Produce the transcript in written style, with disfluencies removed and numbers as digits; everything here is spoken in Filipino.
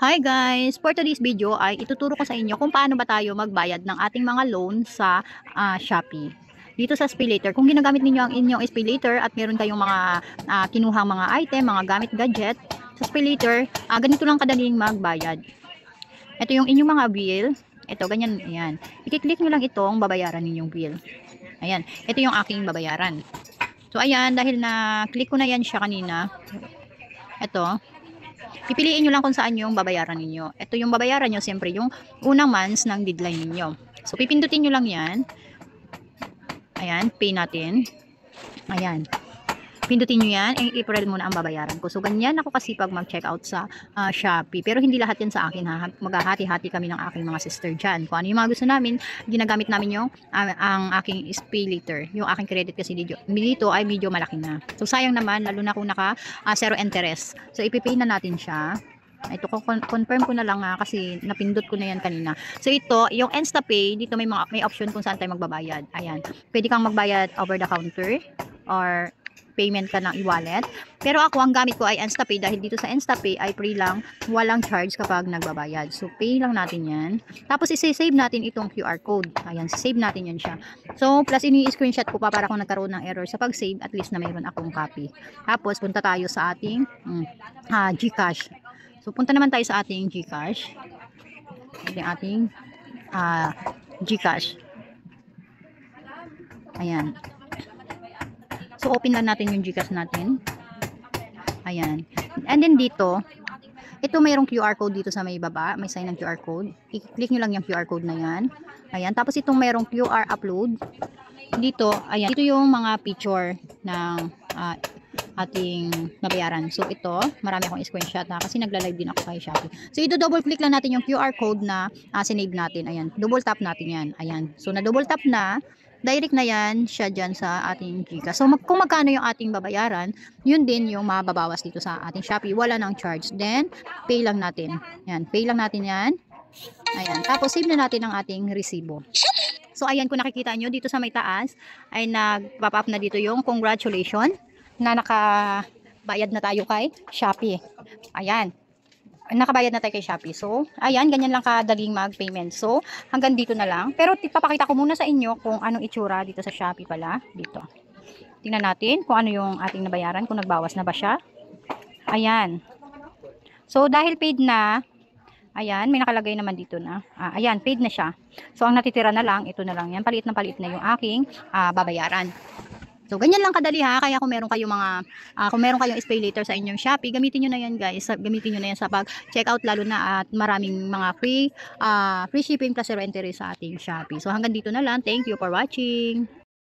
Hi guys! For today's video ay ituturo ko sa inyo kung paano ba tayo magbayad ng ating mga loan sa Shopee. Dito sa SpayLater, kung ginagamit ninyo ang inyong SpayLater at meron kayong mga kinuhang mga item, mga gamit gadget, sa SpayLater, ganito lang kadaling magbayad. Ito yung inyong mga bill. Ito, ganyan, ayan. I-click nyo lang itong babayaran ninyong bill. Ayan, ito yung aking babayaran. So ayan, dahil na click ko na yan siya kanina, ito, pipiliin nyo lang kung saan yung babayaran ninyo. Ito yung babayaran nyo, siyempre yung unang months ng deadline ninyo. So, pipindutin nyo lang yan. Ayan, pay natin. Ayan. Pindutin nyo yan. April muna ang babayaran ko. So, ganyan ako kasipag mag-check out sa Shopee. Pero hindi lahat yan sa akin ha. Maghahati-hati kami ng aking mga sister dyan. Kung ano yung mga gusto namin, ginagamit namin yung ang aking SpayLater. Yung aking credit kasi dito ay medyo malaki na. So, sayang naman, lalo na kung naka zero interest. So, ipipay na natin siya. Ito, confirm ko na lang kasi napindot ko na yan kanina. So, ito, yung InstaPay, dito may option kung saan tayo magbabayad. Ayan. Pwede kang magbayad over the counter or payment ka ng e-wallet. Pero ako, ang gamit ko ay InstaPay dahil dito sa InstaPay ay free lang, walang charge kapag nagbabayad. So, pay lang natin yan. Tapos, isi-save natin itong QR code. Ayan, save natin yan siya. So, plus ini-screenshot ko pa para kung nagkaroon ng error sa pag-save, at least na mayroon akong copy. Tapos, punta tayo sa ating GCash. So, punta naman tayo sa ating GCash. Ating GCash. Ayan. So, open lang natin yung GCash natin. Ayan. And then dito, ito mayroong QR code dito sa may baba. May sign ng QR code. I-click nyo lang yung QR code na yan. Ayan. Tapos itong mayroong QR upload. Dito, ayan. Ito yung mga picture ng ating nabayaran. So, ito, marami akong screenshot kasi nagla-live din ako kay Shopee. So, ito double click lang natin yung QR code na sinave natin. Ayan. Double tap natin yan. Ayan. So, na double tap na, direct na yan siya dyan sa ating GCash. So, kung magkano yung ating babayaran, yun din yung mababawas dito sa ating Shopee. Wala nang charge. Then, pay lang natin. Yan, pay lang natin yan. Ayan. Tapos, save na natin ang ating resibo. So, ayan, kung nakikita nyo, dito sa may taas, ay nag-pop up na dito yung congratulations na nakabayad na tayo kay Shopee. Ayan. Nakabayad na tayo kay Shopee. So, ayan, ganyan lang kadaling mag-payment. So, hanggang dito na lang. Pero, papakita ko muna sa inyo kung anong itsura dito sa Shopee pala. Dito. Tingnan natin kung ano yung ating nabayaran, kung nagbawas na ba siya. Ayan. So, dahil paid na, ayan, may nakalagay naman dito na. Ayan, paid na siya. So, ang natitira na lang, ito na lang yan. Palit na yung aking babayaran. So, ganyan lang kadali ha. Kaya kung meron kayong kung meron kayong SpayLater sa inyong Shopee, gamitin nyo na yan guys. Gamitin nyo na yan sa pag-check out, lalo na at maraming mga free shipping plus zero interest sa ating Shopee. So, hanggang dito na lang. Thank you for watching.